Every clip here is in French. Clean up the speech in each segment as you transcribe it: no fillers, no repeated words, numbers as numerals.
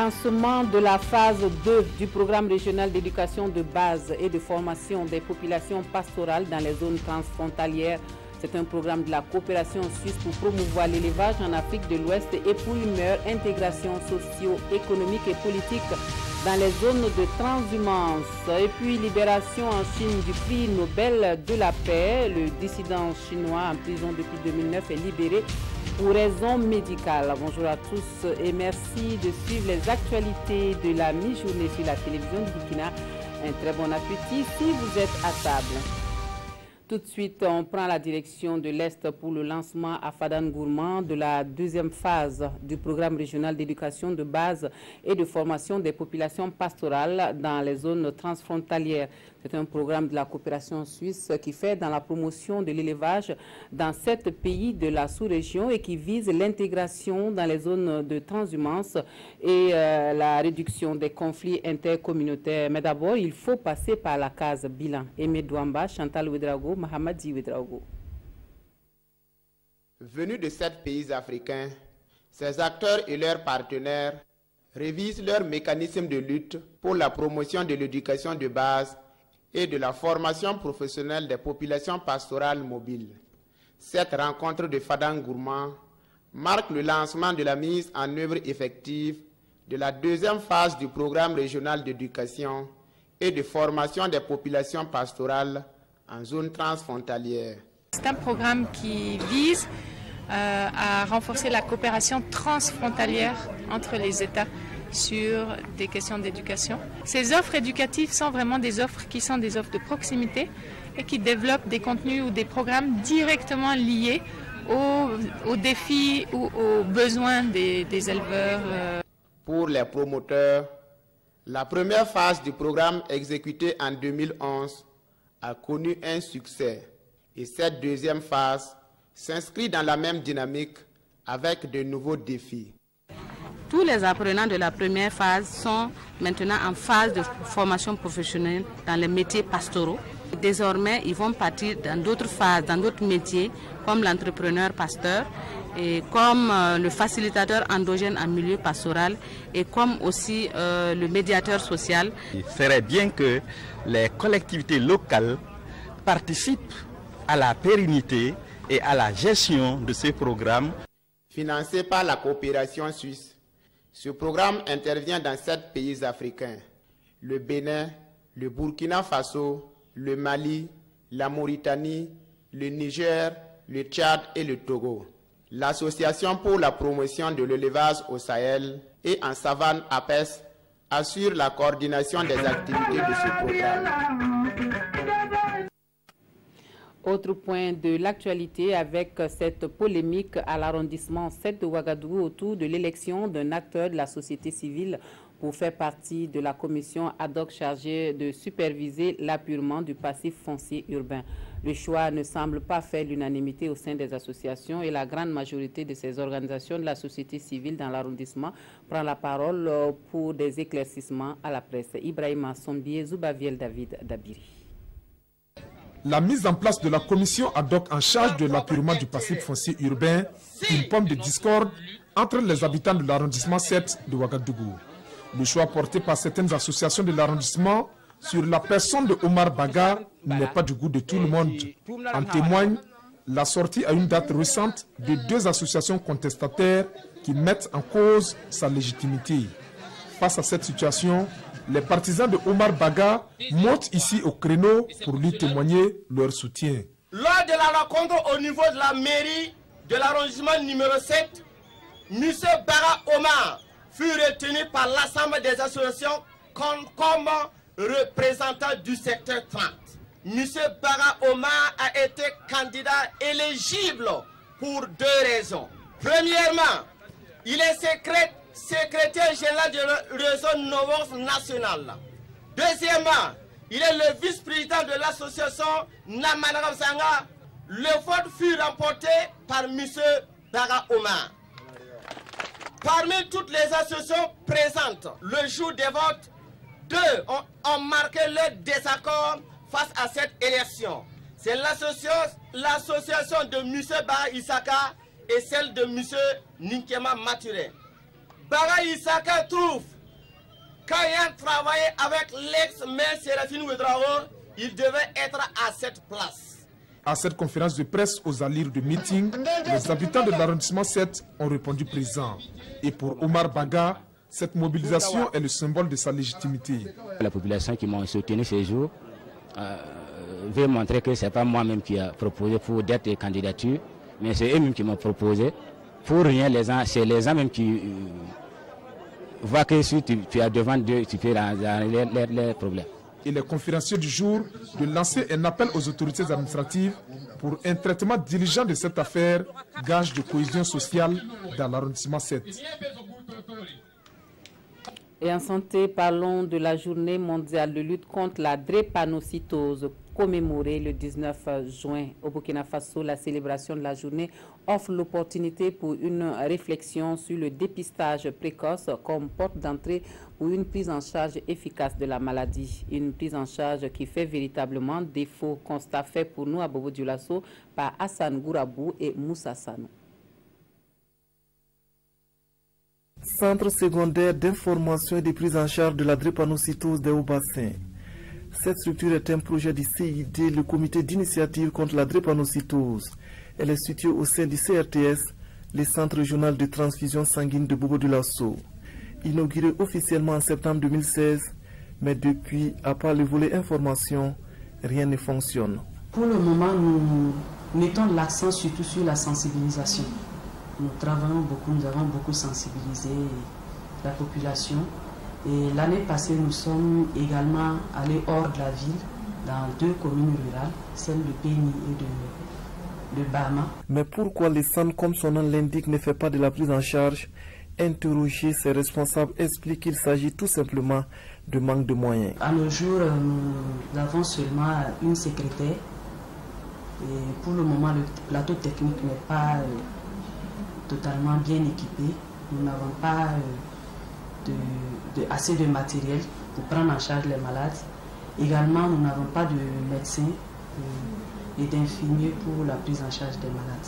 Lancement de la phase 2 du programme régional d'éducation de base et de formation des populations pastorales dans les zones transfrontalières. C'est un programme de la coopération suisse pour promouvoir l'élevage en Afrique de l'Ouest et pour une meilleure intégration socio-économique et politique dans les zones de transhumance. Et puis libération en Chine du prix Nobel de la paix. Le dissident chinois en prison depuis 2009 est libéré pour raisons médicales. Bonjour à tous et merci de suivre les actualités de la mi-journée sur la télévision du Burkina. Un très bon appétit si vous êtes à table. Tout de suite, on prend la direction de l'Est pour le lancement à Fadan-Gourmand de la deuxième phase du programme régional d'éducation de base et de formation des populations pastorales dans les zones transfrontalières. C'est un programme de la coopération suisse qui fait dans la promotion de l'élevage dans 7 pays de la sous-région et qui vise l'intégration dans les zones de transhumance et la réduction des conflits intercommunautaires. Mais d'abord, il faut passer par la case bilan. Aimé Douamba, Chantal Ouedraogo, Mahamadi Ouedraogo. Venus de 7 pays africains, ces acteurs et leurs partenaires révisent leurs mécanismes de lutte pour la promotion de l'éducation de base et de la formation professionnelle des populations pastorales mobiles. Cette rencontre de Fadan-Gourmand marque le lancement de la mise en œuvre effective de la deuxième phase du programme régional d'éducation et de formation des populations pastorales en zone transfrontalière. C'est un programme qui vise à renforcer la coopération transfrontalière entre les États sur des questions d'éducation. Ces offres éducatives sont vraiment des offres qui sont des offres de proximité et qui développent des contenus ou des programmes directement liés aux défis ou aux besoins des éleveurs. Pour les promoteurs, la première phase du programme exécuté en 2011 a connu un succès et cette deuxième phase s'inscrit dans la même dynamique avec de nouveaux défis. Tous les apprenants de la première phase sont maintenant en phase de formation professionnelle dans les métiers pastoraux. Désormais, ils vont partir dans d'autres phases, dans d'autres métiers, comme l'entrepreneur pasteur, et comme le facilitateur endogène en milieu pastoral, et comme aussi le médiateur social. Il serait bien que les collectivités locales participent à la pérennité et à la gestion de ces programmes. Financé par la coopération suisse, ce programme intervient dans 7 pays africains, le Bénin, le Burkina Faso, le Mali, la Mauritanie, le Niger, le Tchad et le Togo. L'Association pour la promotion de l'élevage au Sahel et en savane APES assure la coordination des activités de ce programme. Autre point de l'actualité avec cette polémique à l'arrondissement 7 de Ouagadougou autour de l'élection d'un acteur de la société civile pour faire partie de la commission ad hoc chargée de superviser l'appurement du passif foncier urbain. Le choix ne semble pas faire l'unanimité au sein des associations et la grande majorité de ces organisations de la société civile dans l'arrondissement prend la parole pour des éclaircissements à la presse. Ibrahima Sombié, Zoubaviel David Dabiri. La mise en place de la commission ad hoc en charge de l'appurement du passif foncier urbain, une pomme de discorde entre les habitants de l'arrondissement 7 de Ouagadougou. Le choix porté par certaines associations de l'arrondissement sur la personne de Omar Baga n'est pas du goût de tout le monde. En témoigne la sortie à une date récente de 2 associations contestataires qui mettent en cause sa légitimité. Face à cette situation, les partisans de Omar Baga montent ici au créneau pour lui témoigner leur soutien. Lors de la rencontre au niveau de la mairie de l'arrondissement numéro 7, M. Bara Omar fut retenu par l'Assemblée des associations comme représentant du secteur 30. M. Bara Omar a été candidat éligible pour 2 raisons. Premièrement, il est secrétaire général du réseau Novos National. Deuxièmement, il est le vice-président de l'association Namanagam Sanga. Le vote fut remporté par M. Bara Omar. Parmi toutes les associations présentes, le jour des votes, 2 ont marqué leur désaccord face à cette élection. C'est l'association de M. Bara Isaka et celle de M. Ninkema Maturé. Bara Isaka trouve ayant travaillé avec l'ex-maire Séraphine Ouedraogo, il devait être à cette place. À cette conférence de presse aux allures de meeting, les habitants de l'arrondissement 7 ont répondu présents. Et pour Omar Baga, cette mobilisation est le symbole de sa légitimité. La population qui m'a soutenu ces jours veut montrer que ce n'est pas moi-même qui a proposé pour d'être candidature, mais c'est eux-mêmes qui m'ont proposé. Pour rien, c'est les gens même qui voient que si tu es devant Dieu, tu peux régler les problèmes. Et les conférenciers du jour de lancer un appel aux autorités administratives pour un traitement diligent de cette affaire, gage de cohésion sociale dans l'arrondissement 7. Et en santé, parlons de la journée mondiale de lutte contre la drépanocytose commémorée le 19 juin au Burkina Faso. La célébration de la journée offre l'opportunité pour une réflexion sur le dépistage précoce comme porte d'entrée pour une prise en charge efficace de la maladie. Une prise en charge qui fait véritablement défaut. Constat fait pour nous à Bobo-Dioulasso par Hassan Gourabou et Moussa Sanou. Centre secondaire d'information et de prise en charge de la drépanocytose des hauts-bassins. Cette structure est un projet du CID, le comité d'initiative contre la drépanocytose. Elle est située au sein du CRTS, le centre régional de transfusion sanguine de Bobo-Dioulasso. Inauguré officiellement en septembre 2016, mais depuis, à part le volet information, rien ne fonctionne. Pour le moment, nous mettons l'accent surtout sur la sensibilisation. Nous travaillons beaucoup, nous avons beaucoup sensibilisé la population. Et l'année passée, nous sommes également allés hors de la ville, dans 2 communes rurales, celle de Béni et de Bama. Mais pourquoi le centre, comme son nom l'indique, ne fait pas de la prise en charge? Interroger ses responsables explique qu'il s'agit tout simplement de manque de moyens. À nos jours, nous avons seulement une secrétaire. Et pour le moment, le plateau technique n'est pas totalement bien équipé. Nous n'avons pas assez de matériel pour prendre en charge les malades. Également, nous n'avons pas de médecins et d'infirmiers pour la prise en charge des malades.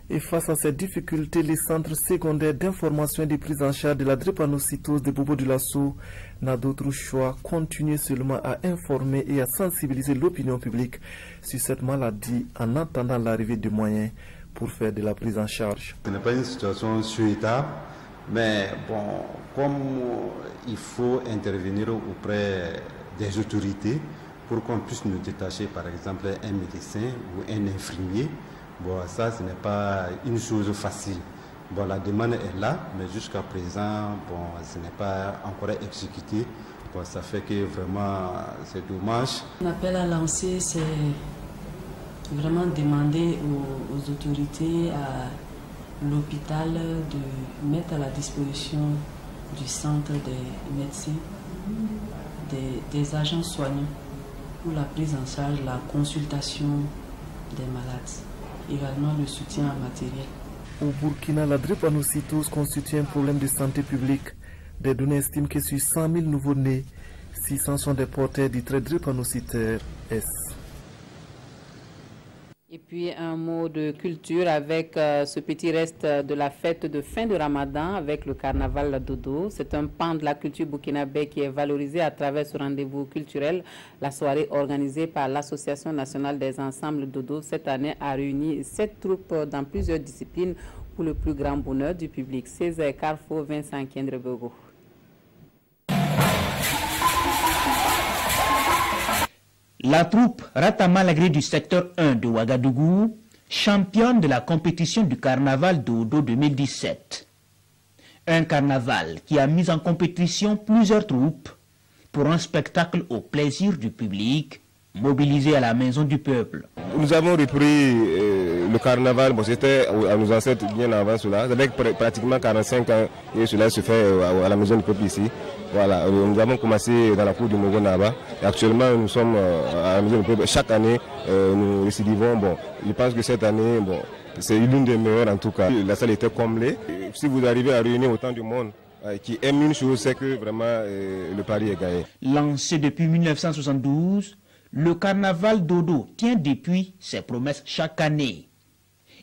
Et face à ces difficultés, le centre secondaire d'information et de prise en charge de la drépanocytose de Bobo-Dioulasso n'a d'autre choix, continuer seulement à informer et à sensibiliser l'opinion publique sur cette maladie en attendant l'arrivée de moyens pour faire de la prise en charge. Ce n'est pas une situation souhaitable, mais bon, comme il faut intervenir auprès des autorités pour qu'on puisse nous détacher par exemple un médecin ou un infirmier, bon, ça ce n'est pas une chose facile. Bon, la demande est là, mais jusqu'à présent, bon, ce n'est pas encore exécuté. Bon, ça fait que vraiment c'est dommage. L'appel à lancer, c'est vraiment demander aux autorités, à l'hôpital de mettre à la disposition du centre des médecins, des agents soignants pour la prise en charge, la consultation des malades, également le soutien en matériel. Au Burkina, la drépanocytose constitue un problème de santé publique. Des données estiment que sur 100 000 nouveau-nés, 600 sont des porteurs du trait drépanocytaire S. Et puis un mot de culture avec ce petit reste de la fête de fin de Ramadan avec le carnaval Dodo. C'est un pan de la culture burkinabé qui est valorisé à travers ce rendez-vous culturel. La soirée organisée par l'Association nationale des ensembles Dodo cette année a réuni 7 troupes dans plusieurs disciplines pour le plus grand bonheur du public. Césaire Carrefour, Vincent Kendrebogo. La troupe Ratamalagré du secteur 1 de Ouagadougou, championne de la compétition du carnaval Dodo 2017. Un carnaval qui a mis en compétition plusieurs troupes pour un spectacle au plaisir du public, mobilisé à la Maison du Peuple. Nous avons repris le carnaval, bon, c'était à nos ancêtres bien avant cela, avec pratiquement 45 ans et cela se fait à la Maison du Peuple ici. Voilà, nous avons commencé dans la cour du Mogo-Naba et actuellement nous sommes à la Maison du Peuple. Chaque année nous récidivons. Bon, je pense que cette année, bon, c'est l'une des meilleures en tout cas. La salle était comblée. Et si vous arrivez à réunir autant de monde qui aime une chose, c'est que vraiment le pari est gagné. Lancé depuis 1972, le carnaval Dodo tient depuis ses promesses chaque année.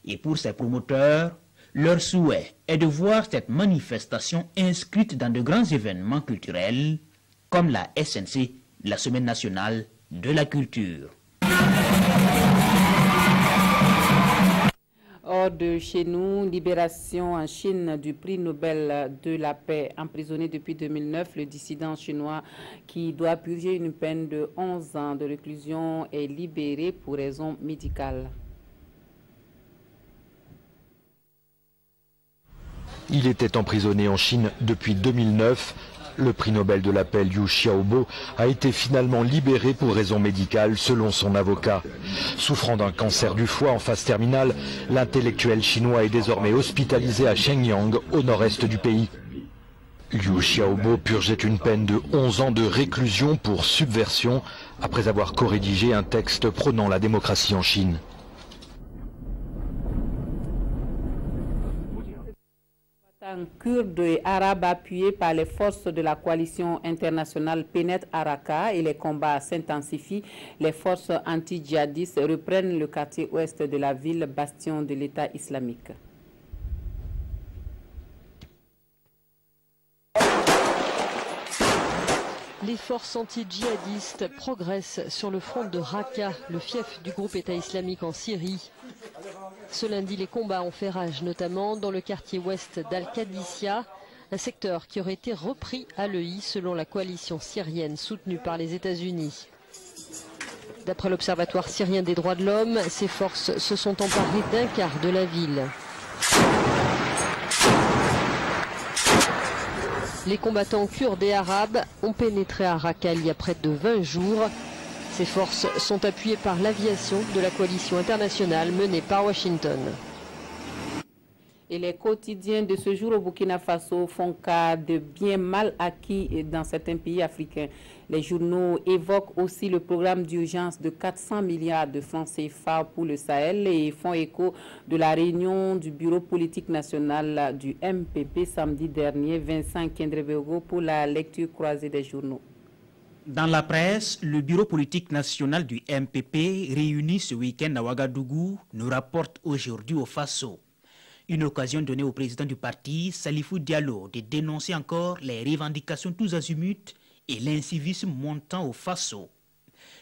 Et pour ses promoteurs, leur souhait est de voir cette manifestation inscrite dans de grands événements culturels comme la SNC, la Semaine nationale de la culture. Hors de chez nous, libération en Chine du prix Nobel de la paix. Emprisonné depuis 2009, le dissident chinois qui doit purger une peine de 11 ans de réclusion est libéré pour raisons médicales. Il était emprisonné en Chine depuis 2009. Le prix Nobel de la paix Liu Xiaobo a été finalement libéré pour raisons médicales selon son avocat. Souffrant d'un cancer du foie en phase terminale, l'intellectuel chinois est désormais hospitalisé à Shenyang, au nord-est du pays. Liu Xiaobo purgeait une peine de 11 ans de réclusion pour subversion après avoir co-rédigé un texte prônant la démocratie en Chine. Kurdes et arabes appuyés par les forces de la coalition internationale pénètrent à Raqqa et les combats s'intensifient. Les forces anti-djihadistes reprennent le quartier ouest de la ville, bastion de l'État islamique. Les forces anti-djihadistes progressent sur le front de Raqqa, le fief du groupe État islamique en Syrie. Ce lundi, les combats ont fait rage, notamment dans le quartier ouest d'Al-Qadissia, un secteur qui aurait été repris à l'EI selon la coalition syrienne soutenue par les États-Unis. D'après l'Observatoire syrien des droits de l'homme, ces forces se sont emparées d'un quart de la ville. Les combattants kurdes et arabes ont pénétré à Raqqa il y a près de 20 jours. Ces forces sont appuyées par l'aviation de la coalition internationale menée par Washington. Et les quotidiens de ce jour au Burkina Faso font cas de bien mal acquis dans certains pays africains. Les journaux évoquent aussi le programme d'urgence de 400 milliards de francs CFA pour le Sahel et font écho de la réunion du bureau politique national du MPP samedi dernier. Vincent Kendrebergo pour la lecture croisée des journaux. Dans la presse, le bureau politique national du MPP, réuni ce week-end à Ouagadougou, nous rapporte aujourd'hui au Faso. Une occasion donnée au président du parti, Salifou Diallo, de dénoncer encore les revendications tous azimuts et l'incivisme montant au Faso.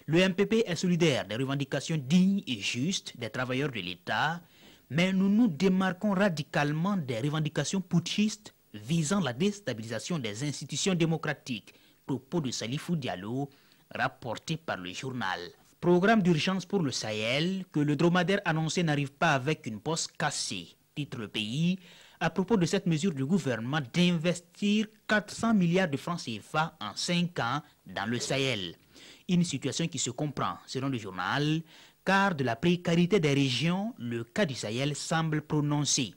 Le MPP est solidaire des revendications dignes et justes des travailleurs de l'État, mais nous nous démarquons radicalement des revendications putschistes visant la déstabilisation des institutions démocratiques. Propos de Salifou Diallo, rapporté par le journal. Programme d'urgence pour le Sahel que le dromadaire annoncé n'arrive pas avec une bosse cassée, titre le pays, à propos de cette mesure du gouvernement d'investir 400 milliards de francs CFA en 5 ans dans le Sahel. Une situation qui se comprend, selon le journal, car de la précarité des régions, le cas du Sahel semble prononcé.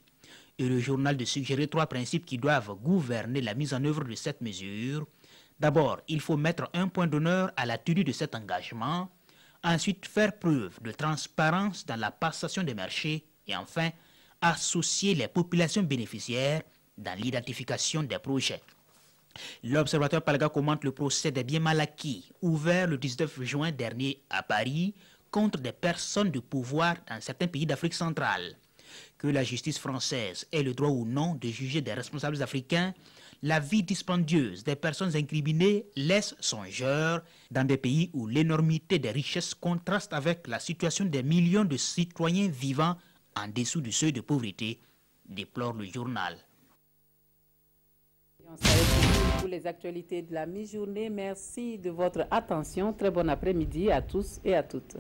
Et le journal de suggérer 3 principes qui doivent gouverner la mise en œuvre de cette mesure. D'abord, il faut mettre un point d'honneur à la tenue de cet engagement. Ensuite, faire preuve de transparence dans la passation des marchés. Et enfin, associer les populations bénéficiaires dans l'identification des projets. L'observateur Palga commente le procès des biens mal acquis, ouvert le 19 juin dernier à Paris, contre des personnes de pouvoir dans certains pays d'Afrique centrale. Que la justice française ait le droit ou non de juger des responsables africains, la vie dispendieuse des personnes incriminées laisse songeur dans des pays où l'énormité des richesses contraste avec la situation des millions de citoyens vivant en dessous du seuil de pauvreté, déplore le journal. On s'arrête pour les actualités de la mi-journée. Merci de votre attention. Très bon après-midi à tous et à toutes.